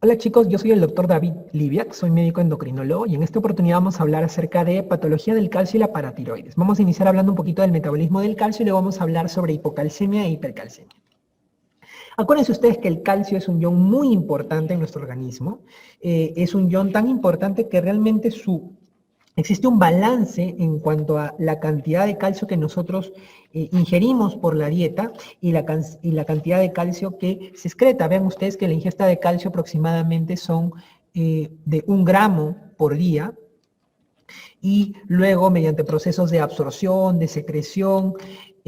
Hola chicos, yo soy el doctor David Liviak, soy médico endocrinólogo y en esta oportunidad vamos a hablar acerca de patología del calcio y la paratiroides. Vamos a iniciar hablando un poquito del metabolismo del calcio y luego vamos a hablar sobre hipocalcemia e hipercalcemia. Acuérdense ustedes que el calcio es un ion muy importante en nuestro organismo. Es un ion tan importante que realmente existe un balance en cuanto a la cantidad de calcio que nosotros ingerimos por la dieta y la cantidad de calcio que se excreta. Vean ustedes que la ingesta de calcio aproximadamente son de 1 gramo por día, y luego mediante procesos de absorción, de secreción,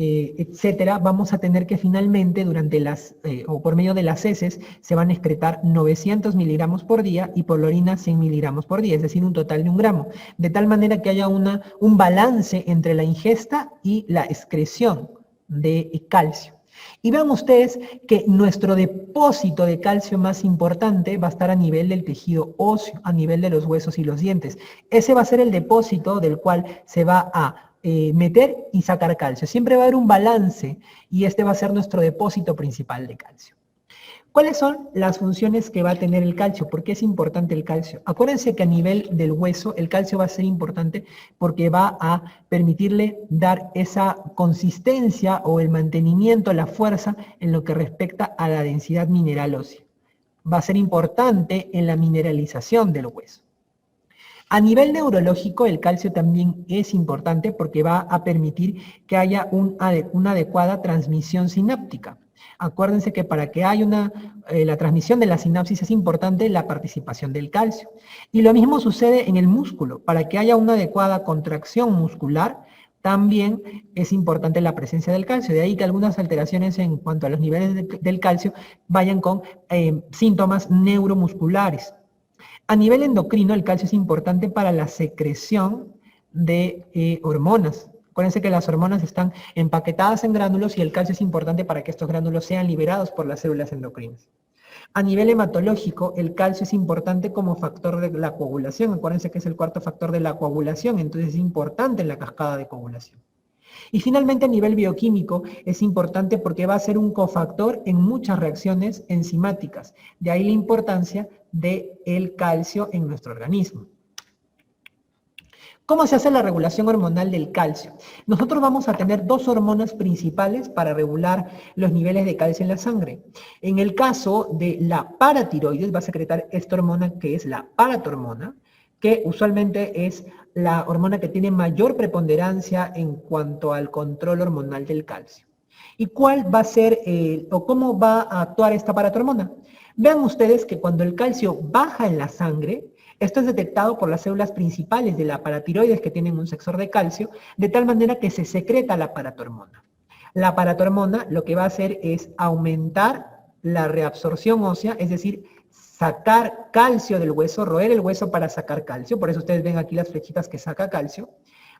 etcétera, vamos a tener que finalmente o por medio de las heces se van a excretar 900 miligramos por día y por la orina 100 miligramos por día, es decir, un total de 1 gramo, de tal manera que haya un balance entre la ingesta y la excreción de calcio. Y vean ustedes que nuestro depósito de calcio más importante va a estar a nivel del tejido óseo, a nivel de los huesos y los dientes. Ese va a ser el depósito del cual se va a meter y sacar calcio. Siempre va a haber un balance y este va a ser nuestro depósito principal de calcio. ¿Cuáles son las funciones que va a tener el calcio? ¿Por qué es importante el calcio? Acuérdense que a nivel del hueso el calcio va a ser importante porque va a permitirle dar esa consistencia o el mantenimiento, la fuerza en lo que respecta a la densidad mineral ósea. Va a ser importante en la mineralización del hueso. A nivel neurológico, el calcio también es importante porque va a permitir que haya una adecuada transmisión sináptica. Acuérdense que para que haya la transmisión de la sinapsis es importante la participación del calcio. Y lo mismo sucede en el músculo. Para que haya una adecuada contracción muscular, también es importante la presencia del calcio. De ahí que algunas alteraciones en cuanto a los niveles del calcio vayan con síntomas neuromusculares. A nivel endocrino, el calcio es importante para la secreción de hormonas. Acuérdense que las hormonas están empaquetadas en gránulos y el calcio es importante para que estos gránulos sean liberados por las células endocrinas. A nivel hematológico, el calcio es importante como factor de la coagulación. Acuérdense que es el cuarto factor de la coagulación, entonces es importante en la cascada de coagulación. Y finalmente a nivel bioquímico es importante porque va a ser un cofactor en muchas reacciones enzimáticas. De ahí la importancia del calcio en nuestro organismo. ¿Cómo se hace la regulación hormonal del calcio? Nosotros vamos a tener dos hormonas principales para regular los niveles de calcio en la sangre. En el caso de la paratiroides va a secretar esta hormona que es la paratormona, que usualmente es la hormona que tiene mayor preponderancia en cuanto al control hormonal del calcio. ¿Y cuál va a ser o cómo va a actuar esta paratormona? Vean ustedes que cuando el calcio baja en la sangre, esto es detectado por las células principales de la paratiroides que tienen un sensor de calcio, de tal manera que se secreta la paratormona. La paratormona lo que va a hacer es aumentar la reabsorción ósea, es decir, sacar calcio del hueso, roer el hueso para sacar calcio, por eso ustedes ven aquí las flechitas que saca calcio.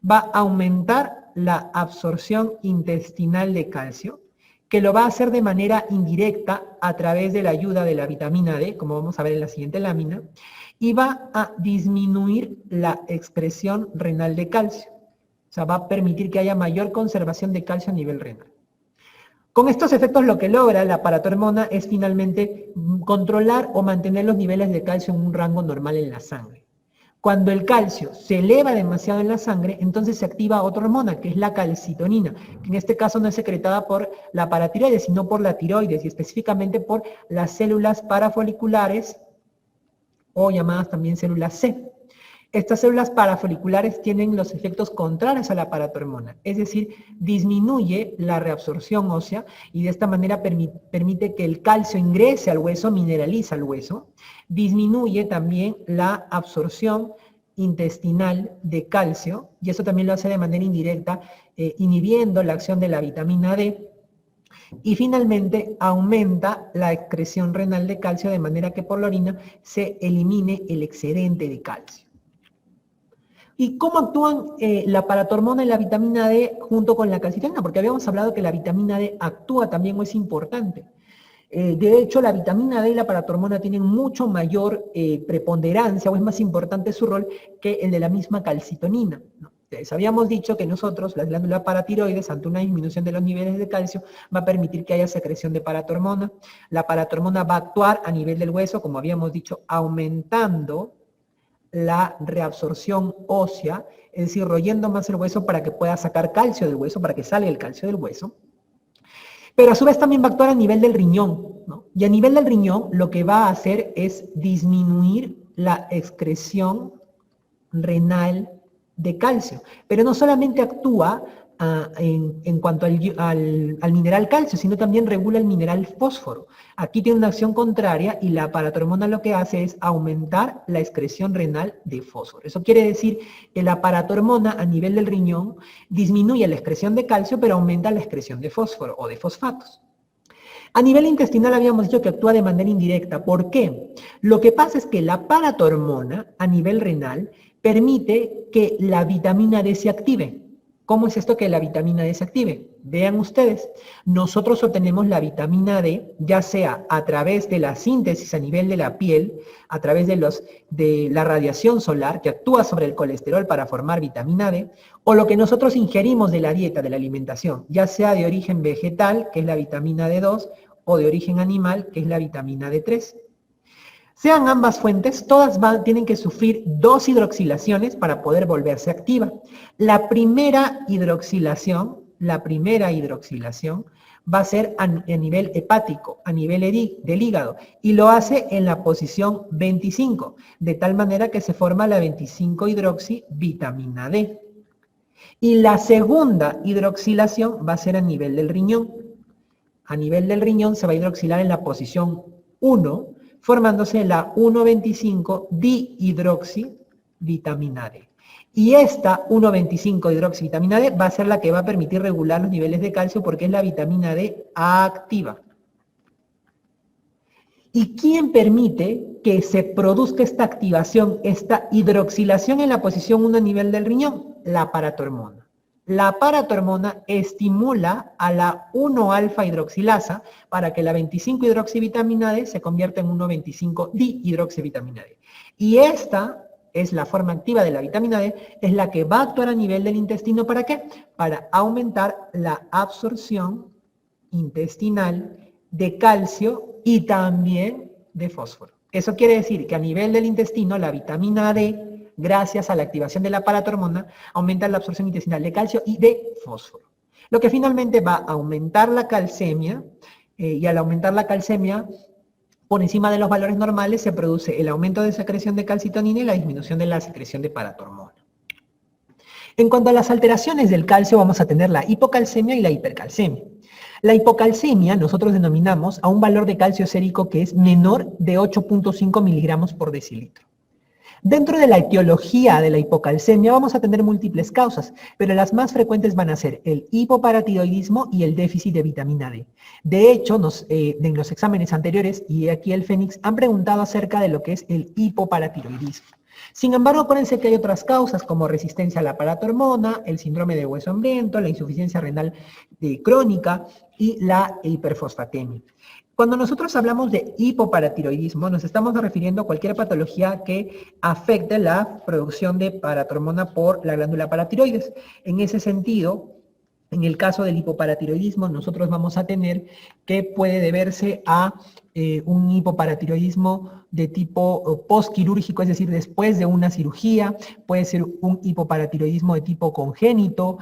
Va a aumentar la absorción intestinal de calcio, que lo va a hacer de manera indirecta a través de la ayuda de la vitamina D, como vamos a ver en la siguiente lámina, y va a disminuir la excreción renal de calcio. O sea, va a permitir que haya mayor conservación de calcio a nivel renal. Con estos efectos lo que logra la paratormona es finalmente controlar o mantener los niveles de calcio en un rango normal en la sangre. Cuando el calcio se eleva demasiado en la sangre, entonces se activa otra hormona, que es la calcitonina, que en este caso no es secretada por la paratiroides, sino por la tiroides, y específicamente por las células parafoliculares, o llamadas también células C. Estas células parafoliculares tienen los efectos contrarios a la paratormona, es decir, disminuye la reabsorción ósea y de esta manera permite que el calcio ingrese al hueso, mineraliza el hueso, disminuye también la absorción intestinal de calcio y eso también lo hace de manera indirecta, inhibiendo la acción de la vitamina D. Y finalmente aumenta la excreción renal de calcio de manera que por la orina se elimine el excedente de calcio. ¿Y cómo actúan la paratormona y la vitamina D junto con la calcitonina? Porque habíamos hablado que la vitamina D actúa también o es importante. De hecho, la vitamina D y la paratormona tienen mucho mayor preponderancia o es más importante su rol que el de la misma calcitonina, ¿no? Entonces, habíamos dicho que nosotros, la glándula paratiroides, ante una disminución de los niveles de calcio, va a permitir que haya secreción de paratormona. La paratormona va a actuar a nivel del hueso, como habíamos dicho, aumentando la reabsorción ósea, es decir, royendo más el hueso para que pueda sacar calcio del hueso, para que salga el calcio del hueso. Pero a su vez también va a actuar a nivel del riñón, ¿no? Y a nivel del riñón lo que va a hacer es disminuir la excreción renal de calcio. Pero no solamente actúa en cuanto al mineral calcio, sino también regula el mineral fósforo. Aquí tiene una acción contraria y la paratormona lo que hace es aumentar la excreción renal de fósforo. Eso quiere decir que la paratormona a nivel del riñón disminuye la excreción de calcio, pero aumenta la excreción de fósforo o de fosfatos. A nivel intestinal habíamos dicho que actúa de manera indirecta. ¿Por qué? Lo que pasa es que la paratormona a nivel renal permite que la vitamina D se active. ¿Cómo es esto que la vitamina D se active? Vean ustedes, nosotros obtenemos la vitamina D ya sea a través de la síntesis a nivel de la piel, a través de la radiación solar que actúa sobre el colesterol para formar vitamina D, o lo que nosotros ingerimos de la dieta, de la alimentación, ya sea de origen vegetal, que es la vitamina D2, o de origen animal, que es la vitamina D3. Sean ambas fuentes, todas tienen que sufrir dos hidroxilaciones para poder volverse activa. La primera hidroxilación va a ser a nivel hepático, a nivel del hígado, y lo hace en la posición 25, de tal manera que se forma la 25-hidroxivitamina D. Y la segunda hidroxilación va a ser a nivel del riñón. A nivel del riñón se va a hidroxilar en la posición 1, formándose la 1,25-dihidroxivitamina D. Y esta 1,25-hidroxivitamina D va a ser la que va a permitir regular los niveles de calcio porque es la vitamina D activa. ¿Y quién permite que se produzca esta activación, esta hidroxilación en la posición 1 a nivel del riñón? La paratormona. La paratormona estimula a la 1-alfa-hidroxilasa para que la 25-hidroxivitamina D se convierta en 1,25-dihidroxivitamina D. Y esta es la forma activa de la vitamina D, es la que va a actuar a nivel del intestino. ¿Para qué? Para aumentar la absorción intestinal de calcio y también de fósforo. Eso quiere decir que a nivel del intestino la vitamina D, gracias a la activación de la paratormona, aumenta la absorción intestinal de calcio y de fósforo. Lo que finalmente va a aumentar la calcemia, y al aumentar la calcemia por encima de los valores normales se produce el aumento de secreción de calcitonina y la disminución de la secreción de paratormona. En cuanto a las alteraciones del calcio, vamos a tener la hipocalcemia y la hipercalcemia. La hipocalcemia nosotros denominamos a un valor de calcio sérico que es menor de 8,5 miligramos por decilitro. Dentro de la etiología de la hipocalcemia vamos a tener múltiples causas, pero las más frecuentes van a ser el hipoparatiroidismo y el déficit de vitamina D. De hecho, en los exámenes anteriores, y aquí el Fénix, han preguntado acerca de lo que es el hipoparatiroidismo. Sin embargo, acuérdense que hay otras causas como resistencia a la paratormona, el síndrome de hueso hambriento, la insuficiencia renal crónica y la hiperfosfatemia. Cuando nosotros hablamos de hipoparatiroidismo, nos estamos refiriendo a cualquier patología que afecte la producción de paratormona por la glándula paratiroides. En ese sentido, en el caso del hipoparatiroidismo, nosotros vamos a tener que puede deberse a un hipoparatiroidismo de tipo postquirúrgico, es decir, después de una cirugía, puede ser un hipoparatiroidismo de tipo congénito,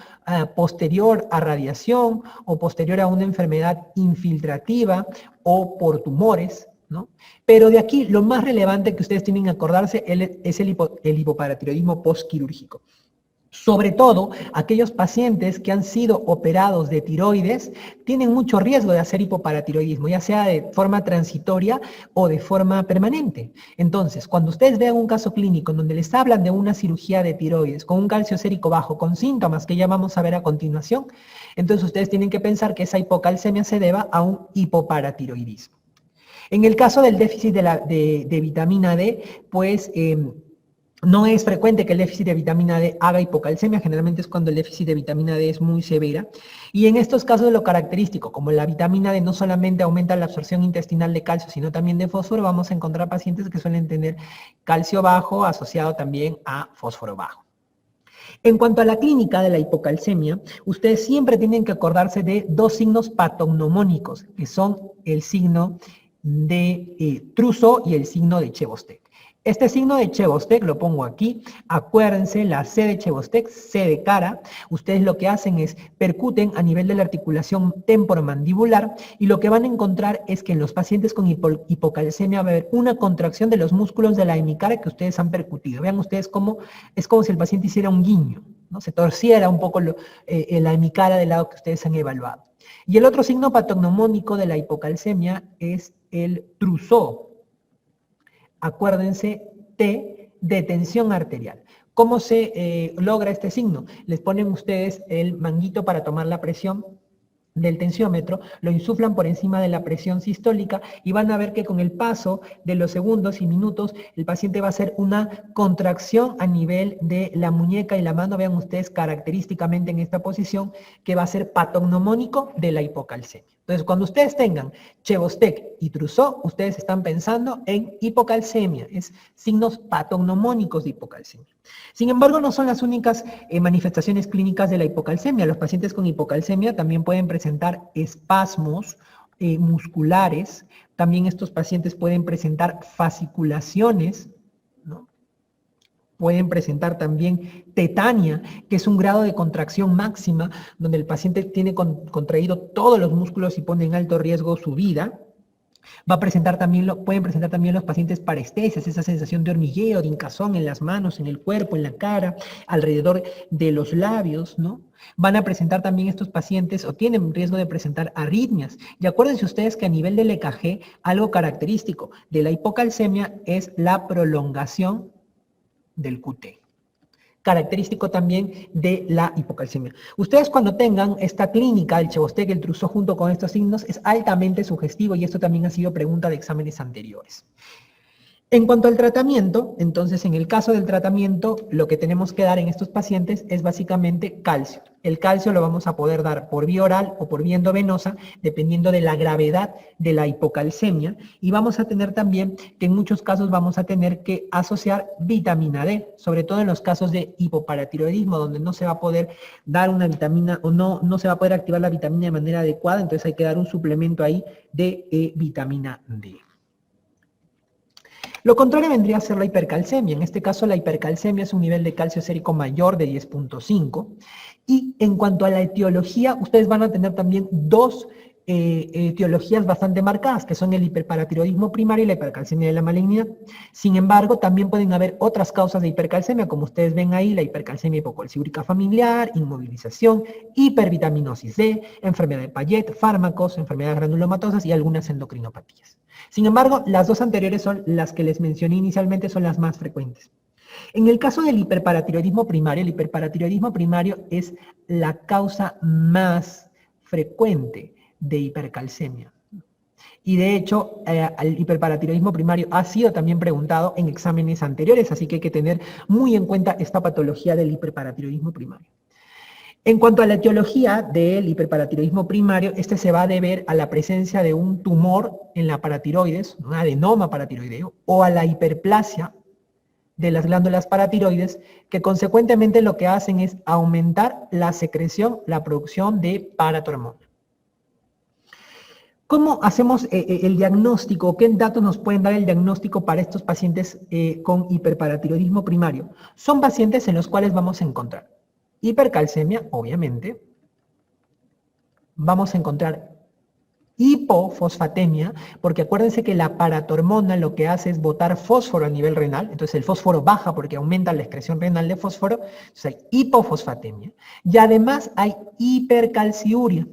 posterior a radiación o posterior a una enfermedad infiltrativa o por tumores, ¿no? Pero de aquí lo más relevante que ustedes tienen que acordarse es el hipoparatiroidismo postquirúrgico. Sobre todo, aquellos pacientes que han sido operados de tiroides tienen mucho riesgo de hacer hipoparatiroidismo, ya sea de forma transitoria o de forma permanente. Entonces, cuando ustedes vean un caso clínico en donde les hablan de una cirugía de tiroides con un calcio sérico bajo, con síntomas que ya vamos a ver a continuación, entonces ustedes tienen que pensar que esa hipocalcemia se deba a un hipoparatiroidismo. En el caso del déficit de vitamina D, pues no es frecuente que el déficit de vitamina D haga hipocalcemia, generalmente es cuando el déficit de vitamina D es muy severa. Y en estos casos lo característico, como la vitamina D no solamente aumenta la absorción intestinal de calcio, sino también de fósforo, vamos a encontrar pacientes que suelen tener calcio bajo asociado también a fósforo bajo. En cuanto a la clínica de la hipocalcemia, ustedes siempre tienen que acordarse de dos signos patognomónicos, que son el signo de Trousseau y el signo de Chebostek. Este signo de Chebostek lo pongo aquí. Acuérdense, la C de Chebostek, C de cara. Ustedes lo que hacen es percuten a nivel de la articulación temporomandibular y lo que van a encontrar es que en los pacientes con hipocalcemia va a haber una contracción de los músculos de la hemicara que ustedes han percutido. Vean ustedes cómo es como si el paciente hiciera un guiño, ¿no? Se torciera un poco la hemicara del lado que ustedes han evaluado. Y el otro signo patognomónico de la hipocalcemia es el Trousseau. Acuérdense, T de tensión arterial. ¿Cómo se logra este signo? Les ponen ustedes el manguito para tomar la presión del tensiómetro, lo insuflan por encima de la presión sistólica y van a ver que con el paso de los segundos y minutos el paciente va a hacer una contracción a nivel de la muñeca y la mano. Vean ustedes característicamente en esta posición que va a ser patognomónico de la hipocalcemia. Entonces, cuando ustedes tengan Chebostek y Trousseau, ustedes están pensando en hipocalcemia, es signos patognomónicos de hipocalcemia. Sin embargo, no son las únicas manifestaciones clínicas de la hipocalcemia. Los pacientes con hipocalcemia también pueden presentar espasmos musculares. También estos pacientes pueden presentar fasciculaciones, ¿no? Pueden presentar también tetania, que es un grado de contracción máxima, donde el paciente tiene contraído todos los músculos y pone en alto riesgo su vida. Pueden presentar también los pacientes parestesias, esa sensación de hormigueo, de hinchazón en las manos, en el cuerpo, en la cara, alrededor de los labios, ¿no? Van a presentar también estos pacientes o tienen riesgo de presentar arritmias. Y acuérdense ustedes que a nivel del EKG, algo característico de la hipocalcemia es la prolongación del QT. Característico también de la hipocalcemia. Ustedes cuando tengan esta clínica, el Chebostek, el Trousseau junto con estos signos, es altamente sugestivo y esto también ha sido pregunta de exámenes anteriores. En cuanto al tratamiento, entonces en el caso del tratamiento, lo que tenemos que dar en estos pacientes es básicamente calcio. El calcio lo vamos a poder dar por vía oral o por vía endovenosa, dependiendo de la gravedad de la hipocalcemia. Y vamos a tener también que en muchos casos vamos a tener que asociar vitamina D, sobre todo en los casos de hipoparatiroidismo, donde no se va a poder dar una vitamina o no se va a poder activar la vitamina de manera adecuada, entonces hay que dar un suplemento ahí de vitamina D. Lo contrario vendría a ser la hipercalcemia. En este caso, la hipercalcemia es un nivel de calcio sérico mayor de 10.5. Y en cuanto a la etiología, ustedes van a tener también dos etiologías bastante marcadas, que son el hiperparatiroidismo primario y la hipercalcemia de la malignidad. Sin embargo, también pueden haber otras causas de hipercalcemia, como ustedes ven ahí, la hipercalcemia hipocalciúrica familiar, inmovilización, hipervitaminosis D, enfermedad de Payet, fármacos, enfermedades granulomatosas y algunas endocrinopatías. Sin embargo, las dos anteriores son las que les mencioné inicialmente, son las más frecuentes. En el caso del hiperparatiroidismo primario, el hiperparatiroidismo primario es la causa más frecuente de hipercalcemia. Y de hecho, el hiperparatiroidismo primario ha sido también preguntado en exámenes anteriores, así que hay que tener muy en cuenta esta patología del hiperparatiroidismo primario. En cuanto a la etiología del hiperparatiroidismo primario, este se va a deber a la presencia de un tumor en la paratiroides, un adenoma paratiroideo, o a la hiperplasia de las glándulas paratiroides, que consecuentemente lo que hacen es aumentar la secreción, la producción de paratormona. ¿Cómo hacemos el diagnóstico? ¿Qué datos nos pueden dar el diagnóstico para estos pacientes con hiperparatiroidismo primario? Son pacientes en los cuales vamos a encontrar hipercalcemia, obviamente. Vamos a encontrar hipofosfatemia, porque acuérdense que la paratormona lo que hace es botar fósforo a nivel renal, entonces el fósforo baja porque aumenta la excreción renal de fósforo, entonces hay hipofosfatemia. Y además hay hipercalciuria.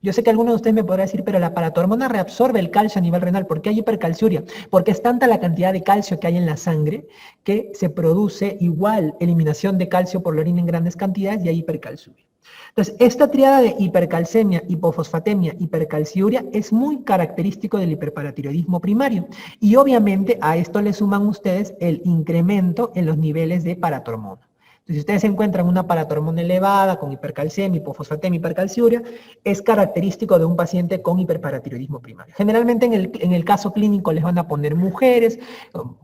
Yo sé que alguno de ustedes me podrá decir, pero la paratormona reabsorbe el calcio a nivel renal. ¿Por qué hay hipercalciuria? Porque es tanta la cantidad de calcio que hay en la sangre que se produce igual eliminación de calcio por la orina en grandes cantidades y hay hipercalciuria. Entonces, esta triada de hipercalcemia, hipofosfatemia, hipercalciuria es muy característico del hiperparatiroidismo primario. Y obviamente a esto le suman ustedes el incremento en los niveles de paratormona. Si ustedes encuentran una paratormona elevada, con hipercalcemia, hipofosfatemia, hipercalciuria, es característico de un paciente con hiperparatiroidismo primario. Generalmente en el caso clínico les van a poner mujeres,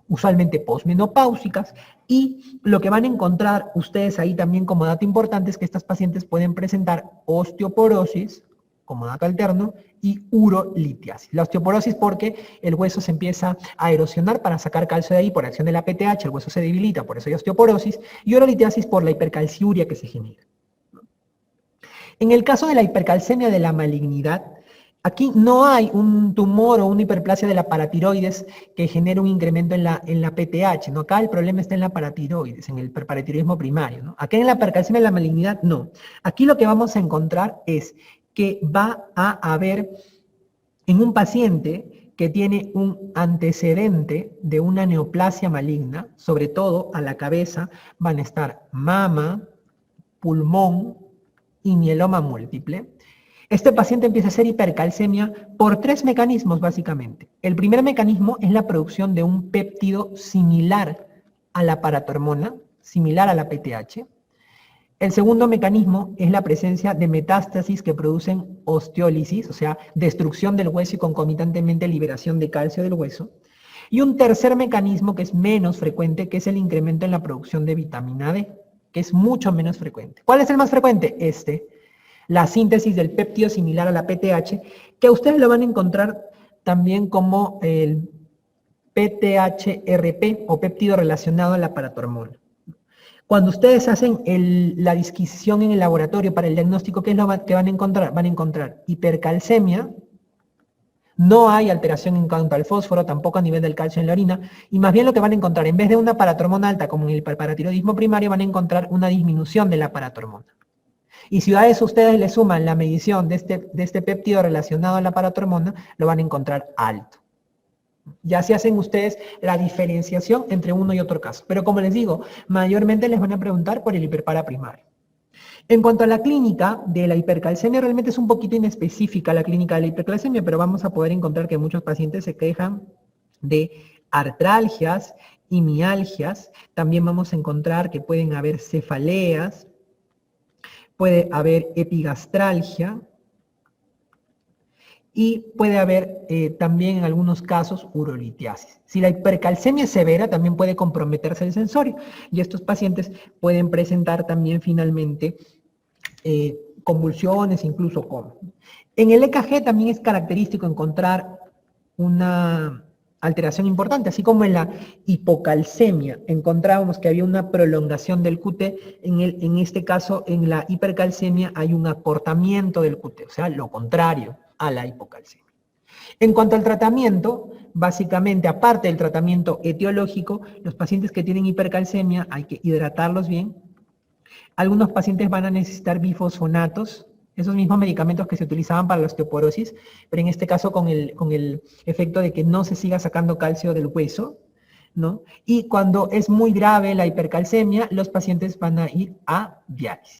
usualmente posmenopáusicas, y lo que van a encontrar ustedes ahí también como dato importante es que estas pacientes pueden presentar osteoporosis, como dato alterno, y urolitiasis. La osteoporosis porque el hueso se empieza a erosionar para sacar calcio de ahí por acción de la PTH, el hueso se debilita, por eso hay osteoporosis, y urolitiasis por la hipercalciuria que se genera. En el caso de la hipercalcemia de la malignidad, aquí no hay un tumor o una hiperplasia de la paratiroides que genere un incremento en la PTH, ¿no? Acá el problema está en la paratiroides, en el hiperparatiroidismo primario, ¿no? Acá en la hipercalcemia de la malignidad, no. Aquí lo que vamos a encontrar es que va a haber en un paciente que tiene un antecedente de una neoplasia maligna, sobre todo a la cabeza, van a estar mama, pulmón y mieloma múltiple. Este paciente empieza a hacer hipercalcemia por 3 mecanismos básicamente. El primer mecanismo es la producción de un péptido similar a la paratormona, similar a la PTH. El segundo mecanismo es la presencia de metástasis que producen osteólisis, o sea, destrucción del hueso y concomitantemente liberación de calcio del hueso. Y un tercer mecanismo que es menos frecuente, que es el incremento en la producción de vitamina D, que es mucho menos frecuente. ¿Cuál es el más frecuente? La síntesis del péptido similar a la PTH, que ustedes lo van a encontrar también como el PTHRP o péptido relacionado a la paratormona. Cuando ustedes hacen la disquisición en el laboratorio para el diagnóstico, ¿qué es lo que van a encontrar? Van a encontrar hipercalcemia, no hay alteración en cuanto al fósforo, tampoco a nivel del calcio en la orina, y más bien lo que van a encontrar, en vez de una paratormona alta como en el hiperparatiroidismo primario, van a encontrar una disminución de la paratormona. Y si a eso ustedes le suman la medición de este péptido relacionado a la paratormona, lo van a encontrar alto. Ya se hacen ustedes la diferenciación entre uno y otro caso. Pero como les digo, mayormente les van a preguntar por el hiperpara primario. En cuanto a la clínica de la hipercalcemia, realmente es un poquito inespecífica la clínica de la hipercalcemia, pero vamos a poder encontrar que muchos pacientes se quejan de artralgias y mialgias. También vamos a encontrar que pueden haber cefaleas, puede haber epigastralgia, y puede haber también en algunos casos urolitiasis. Si la hipercalcemia es severa, también puede comprometerse el sensorio y estos pacientes pueden presentar también finalmente convulsiones, incluso coma. En el EKG también es característico encontrar una alteración importante, así como en la hipocalcemia encontrábamos que había una prolongación del QT, en este caso en la hipercalcemia hay un acortamiento del QT, o sea, lo contrario a la hipocalcemia. En cuanto al tratamiento, básicamente, aparte del tratamiento etiológico, los pacientes que tienen hipercalcemia hay que hidratarlos bien. Algunos pacientes van a necesitar bifosfonatos, esos mismos medicamentos que se utilizaban para la osteoporosis, pero en este caso con el efecto de que no se siga sacando calcio del hueso, ¿no? Y cuando es muy grave la hipercalcemia, los pacientes van a ir a diálisis.